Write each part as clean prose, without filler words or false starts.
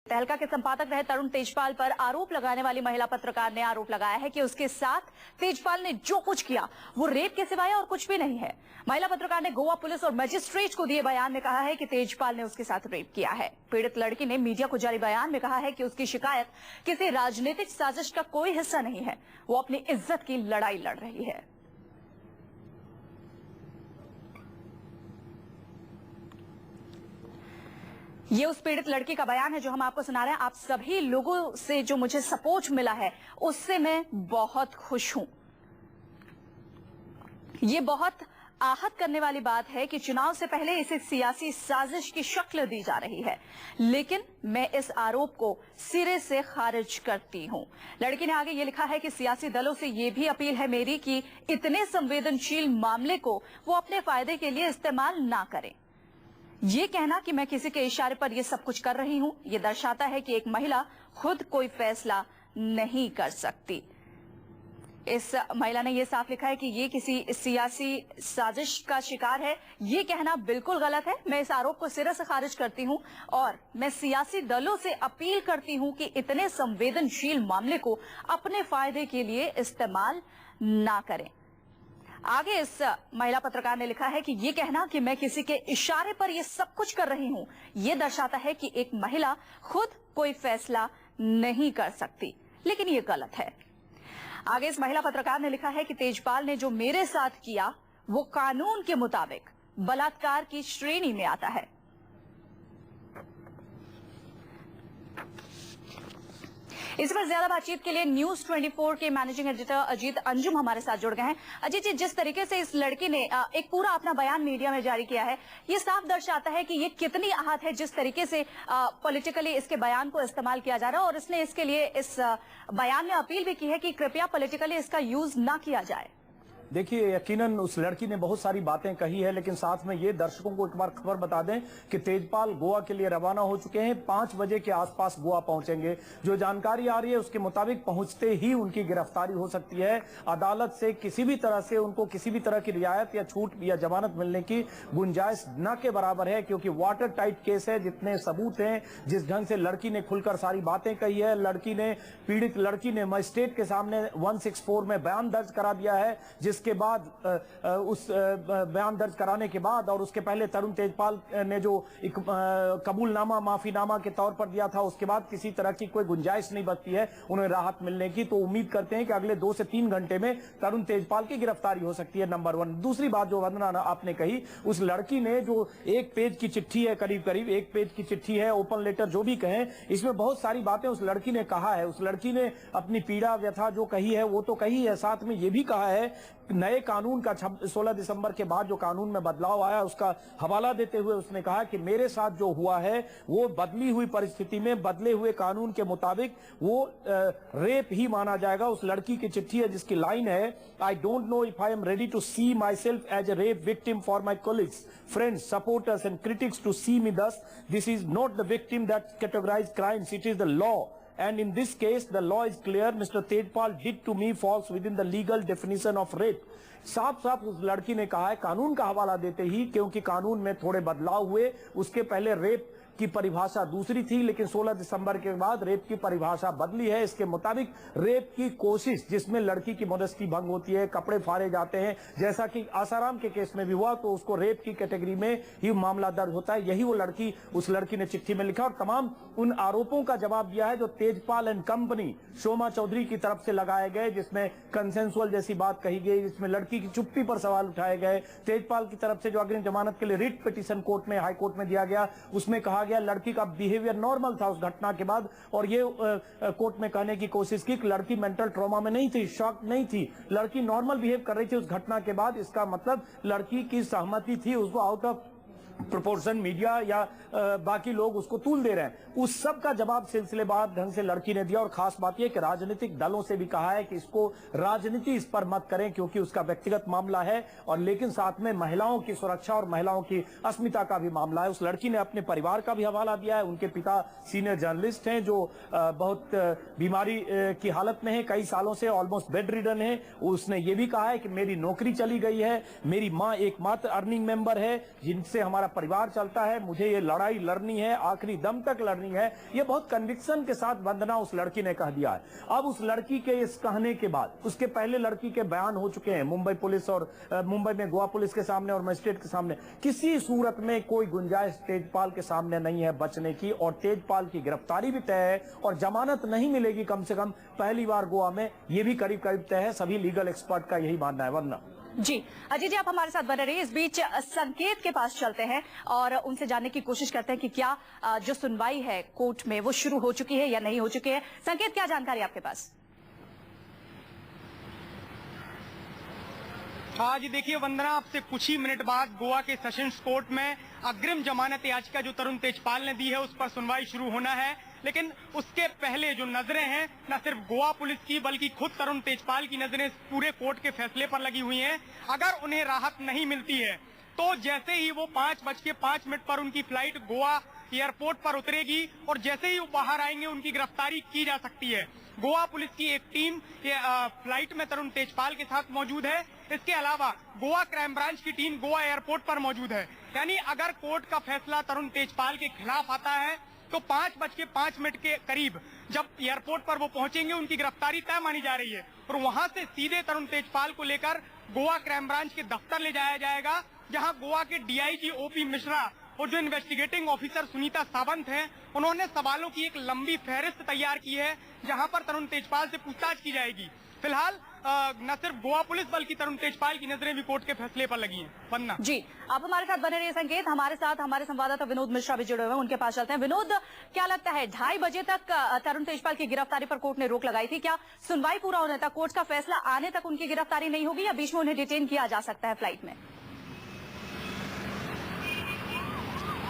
तहलका के संपादक रहे तरुण तेजपाल पर आरोप लगाने वाली महिला पत्रकार ने आरोप लगाया है कि उसके साथ तेजपाल ने जो कुछ किया वो रेप के सिवाय और कुछ भी नहीं है। महिला पत्रकार ने गोवा पुलिस और मजिस्ट्रेट को दिए बयान में कहा है कि तेजपाल ने उसके साथ रेप किया है। पीड़ित लड़की ने मीडिया को जारी बयान में कहा है कि उसकी शिकायत किसी राजनीतिक साजिश का कोई हिस्सा नहीं है, वो अपनी इज्जत की लड़ाई लड़ रही है। ये उस पीड़ित लड़की का बयान है जो हम आपको सुना रहे हैं। आप सभी लोगों से जो मुझे सपोर्ट मिला है उससे मैं बहुत खुश हूं। ये बहुत आहत करने वाली बात है कि चुनाव से पहले इसे सियासी साजिश की शक्ल दी जा रही है, लेकिन मैं इस आरोप को सिरे से खारिज करती हूं। लड़की ने आगे ये लिखा है कि सियासी दलों से ये भी अपील है मेरी कि इतने संवेदनशील मामले को वो अपने फायदे के लिए इस्तेमाल ना करें। ये कहना कि मैं किसी के इशारे पर ये सब कुछ कर रही हूं, ये दर्शाता है कि एक महिला खुद कोई फैसला नहीं कर सकती। इस महिला ने यह साफ लिखा है कि ये किसी सियासी साजिश का शिकार है। ये कहना बिल्कुल गलत है। मैं इस आरोप को सिरे से खारिज करती हूं और मैं सियासी दलों से अपील करती हूं कि इतने संवेदनशील मामले को अपने फायदे के लिए इस्तेमाल ना करें। आगे इस महिला पत्रकार ने लिखा है कि ये कहना कि मैं किसी के इशारे पर ये सब कुछ कर रही हूं, ये दर्शाता है कि एक महिला खुद कोई फैसला नहीं कर सकती, लेकिन ये गलत है। आगे इस महिला पत्रकार ने लिखा है कि तेजपाल ने जो मेरे साथ किया वो कानून के मुताबिक बलात्कार की श्रेणी में आता है। इस पर ज्यादा बातचीत के लिए न्यूज 24 के मैनेजिंग एडिटर अजीत अंजुम हमारे साथ जुड़ गए हैं। अजीत जी, जिस तरीके से इस लड़की ने एक पूरा अपना बयान मीडिया में जारी किया है, ये साफ दर्शाता है कि ये कितनी आहत है जिस तरीके से पॉलिटिकली इसके बयान को इस्तेमाल किया जा रहा है, और इसने इसके लिए इस बयान में अपील भी की है कि कृपया पॉलिटिकली इसका यूज ना किया जाए। देखिए, यकीनन उस लड़की ने बहुत सारी बातें कही है, लेकिन साथ में ये दर्शकों को एक बार खबर बता दें कि तेजपाल गोवा के लिए रवाना हो चुके हैं। 5 बजे के आसपास गोवा पहुंचेंगे। जो जानकारी आ रही है उसके मुताबिक पहुंचते ही उनकी गिरफ्तारी हो सकती है। अदालत से किसी भी तरह से उनको किसी भी तरह की रियायत या छूट या जमानत मिलने की गुंजाइश न के बराबर है, क्योंकि वाटर टाइट केस है। जितने सबूत हैं, जिस ढंग से लड़की ने खुलकर सारी बातें कही है, पीड़ित लड़की ने मजिस्ट्रेट के सामने 164 में बयान दर्ज करा दिया है, जिसके बाद उस बयान दर्ज कराने के बाद और उसके पहले तरुण तेजपाल ने जो एक कबूलनामा माफीनामा के तौर पर दिया था, उसके बाद किसी तरह की कोई गुंजाइश नहीं बचती है उन्हें राहत मिलने की। तो उम्मीद करते हैं कि अगले 2 से 3 घंटे में तरुण तेजपाल की गिरफ्तारी हो सकती है, नंबर 1। दूसरी बात जो वंदना आपने कही, उस लड़की ने जो 1 पेज की चिट्ठी है, करीब 1 पेज की चिट्ठी है, ओपन लेटर जो भी कहें, इसमें बहुत सारी बातें उस लड़की ने कहा है। उस लड़की ने अपनी पीड़ा व्यथा जो कही है वो तो कही है, साथ में ये भी कहा है नए कानून का 16 दिसंबर के बाद जो कानून में बदलाव आया उसका हवाला देते हुए उसने कहा कि मेरे साथ जो हुआ है वो बदली हुई परिस्थिति में बदले हुए कानून के मुताबिक वो रेप ही माना जाएगा। उस लड़की की चिट्ठी है जिसकी लाइन है, I don't know if I am ready to see myself as a rape victim for my colleagues, friends, supporters and critics to see me thus. This is not the victim that categorize crimes, it is the law. And in this case, the law is clear. Mr. Tejpal did to me falls within the legal definition of rape. साफ साफ उस लड़की ने कहा है, कानून का हवाला देते ही, क्योंकि कानून में थोड़े बदलाव हुए। उसके पहले रेप की परिभाषा दूसरी थी, लेकिन 16 दिसंबर के बाद रेप की परिभाषा बदली है। इसके मुताबिक रेप की कोशिश जिसमें लड़की की मॉडेस्टी भंग होती है, कपड़े फाड़े जाते हैं, जैसा कि आसाराम के केस में भी हुआ, तो उसको रेप की कैटेगरी में ही मामला दर्ज होता है। यही वो लड़की, उस लड़की ने चिट्ठी में लिखा और तमाम उन आरोपों का जवाब दिया है जो तेजपाल एंड कंपनी शोमा चौधरी की तरफ से लगाए गए, जिसमें कंसेंसुअल जैसी बात कही गई, जिसमें लड़की की चुप्पी पर सवाल उठाए गए। तेजपाल की तरफ से जो अग्रिम जमानत के लिए रिट पिटीशन कोर्ट में, हाई कोर्ट में दिया गया, उसमें कहा गया लड़की का बिहेवियर नॉर्मल था उस घटना के बाद, और ये कोर्ट में कहने की कोशिश की कि लड़की मेंटल ट्रॉमा में नहीं थी, शॉक नहीं थी, लड़की नॉर्मल बिहेव कर रही थी उस घटना के बाद। इसका मतलब लड़की की सहमति थी, उसको आउट ऑफ प्रोपोर्शन मीडिया या बाकी लोग उसको तूल दे रहे हैं। उस सब का जवाब सिलसिलेवार ढंग से लड़की ने दिया। और खास बात यह कि राजनीतिक दलों से भी कहा है कि इसको राजनीति इस पर मत करें, क्योंकि उसका व्यक्तिगत मामला है, और लेकिन साथ में महिलाओं की सुरक्षा और महिलाओं की अस्मिता का भी मामला है। उस लड़की ने अपने परिवार का भी हवाला दिया है। उनके पिता सीनियर जर्नलिस्ट हैं जो बहुत बीमारी की हालत में है, कई सालों से ऑलमोस्ट बेड रिडन है। उसने ये भी कहा है कि मेरी नौकरी चली गई है, मेरी माँ एकमात्र अर्निंग मेंबर है जिनसे हमारा परिवार चलता है, मुझे ये लड़ाई लड़नी है, आखिरी दम तक लड़नी है, ये बहुत कन्विक्शन के साथ वंदना उस लड़की ने कह दिया है। अब उस लड़की के इस कहने के बाद, उसके पहले लड़की के बयान हो चुके हैं मुंबई पुलिस और मुंबई में गोवा पुलिस के सामने और मजिस्ट्रेट के सामने, किसी सूरत में कोई गुंजाइश तेजपाल के सामने नहीं है बचने की, और तेजपाल की गिरफ्तारी भी तय है और जमानत नहीं मिलेगी कम से कम पहली बार गोवा में, ये भी करीब करीब तय है। सभी लीगल एक्सपर्ट का यही मानना है। वरना जी अजय जी, आप हमारे साथ बने रहिए। इस बीच संकेत के पास चलते हैं और उनसे जानने की कोशिश करते हैं कि क्या जो सुनवाई है कोर्ट में वो शुरू हो चुकी है या नहीं हो चुकी है। संकेत, क्या जानकारी आपके पास? हाँ जी, देखिए वंदना, आपसे कुछ ही मिनट बाद गोवा के सेशंस कोर्ट में अग्रिम जमानत याचिका जो तरुण तेजपाल ने दी है उस पर सुनवाई शुरू होना है। लेकिन उसके पहले जो नजरें हैं न सिर्फ गोवा पुलिस की बल्कि खुद तरुण तेजपाल की नजरें इस पूरे कोर्ट के फैसले पर लगी हुई हैं। अगर उन्हें राहत नहीं मिलती है तो जैसे ही वो 5:05 पर उनकी फ्लाइट गोवा एयरपोर्ट पर उतरेगी और जैसे ही वो बाहर आएंगे उनकी गिरफ्तारी की जा सकती है। गोवा पुलिस की एक टीम फ्लाइट में तरुण तेजपाल के साथ मौजूद है। इसके अलावा गोवा क्राइम ब्रांच की टीम गोवा एयरपोर्ट पर मौजूद है। यानी अगर कोर्ट का फैसला तरुण तेजपाल के खिलाफ आता है तो 5:05 के करीब जब एयरपोर्ट पर वो पहुंचेंगे उनकी गिरफ्तारी तय मानी जा रही है और वहां से सीधे तरुण तेजपाल को लेकर गोवा क्राइम ब्रांच के दफ्तर ले जाया जाएगा, जहां गोवा के डीआईजी ओपी मिश्रा और जो इन्वेस्टिगेटिंग ऑफिसर सुनीता सावंत हैं उन्होंने सवालों की एक लंबी फहरिस्त तैयार की है जहां पर तरुण तेजपाल से पूछताछ की जाएगी। फिलहाल न सिर्फ गोवा पुलिस बल्कि तरुण तेजपाल की नजरें भी कोर्ट के फैसले पर लगी हैं। वंदना जी, आप हमारे साथ बने रहिए। संकेत, हमारे साथ हमारे संवाददाता विनोद मिश्रा भी जुड़े हुए हैं, उनके पास चलते हैं। विनोद, क्या लगता है 2:30 बजे तक तरुण तेजपाल की गिरफ्तारी पर कोर्ट ने रोक लगाई थी, क्या सुनवाई पूरा होने तक, कोर्ट का फैसला आने तक उनकी गिरफ्तारी नहीं होगी या बीच में उन्हें डिटेन किया जा सकता है फ्लाइट में?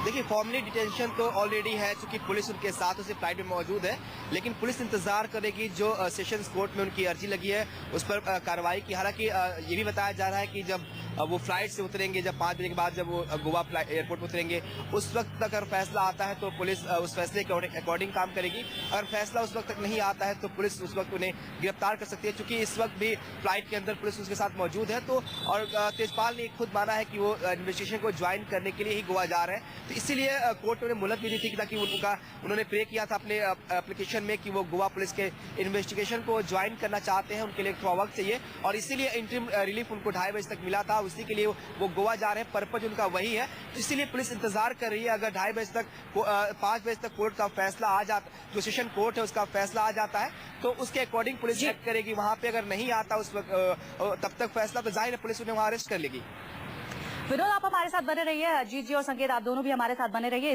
देखिए, फॉर्मली डिटेंशन तो ऑलरेडी है चूंकि पुलिस उनके साथ उसी फ्लाइट में मौजूद है, लेकिन पुलिस इंतजार करेगी जो सेशंस कोर्ट में उनकी अर्जी लगी है उस पर कार्रवाई की। हालांकि ये भी बताया जा रहा है कि जब वो फ्लाइट से उतरेंगे, जब 5 बजे के बाद जब वो गोवा एयरपोर्ट पर उतरेंगे उस वक्त तक अगर फैसला आता है तो पुलिस उस फैसले के अकॉर्डिंग काम करेगी। अगर फैसला उस वक्त तक नहीं आता है तो पुलिस उस वक्त उन्हें गिरफ्तार कर सकती है। चूंकि इस वक्त भी फ्लाइट के अंदर पुलिस उसके साथ मौजूद है तो और तेजपाल ने खुद माना है कि वो इन्वेस्टिगेशन को ज्वाइन करने के लिए ही गोवा जा रहे हैं, तो इसीलिए कोर्ट ने मुहलत भी दी थी ताकि उन्होंने प्रे किया था अपने एप्लीकेशन में कि वो गोवा पुलिस के इन्वेस्टिगेशन को ज्वाइन करना चाहते हैं, उनके लिए थोड़ा वक्त चाहिए और इसीलिए इंटरिम रिलीफ उनको 2:30 बजे तक मिला था। उसी के लिए वो गोवा जा रहे हैं, पर्पज उनका वही है, तो इसीलिए पुलिस इंतजार कर रही है। अगर 2:30 बजे तक 5 बजे तक कोर्ट का फैसला आ जाता, जो सेशन कोर्ट है उसका फैसला आ जाता है तो उसके अकॉर्डिंग पुलिस एक्ट करेगी। वहां पे अगर नहीं आता उस वक्त तब तक फैसला तो जाहिर है पुलिस उन्हें वहां अरेस्ट कर लेगी। विनोद, आप हमारे साथ बने रहिए। अजीत जी और संकेत, आप दोनों भी हमारे साथ बने रहिए।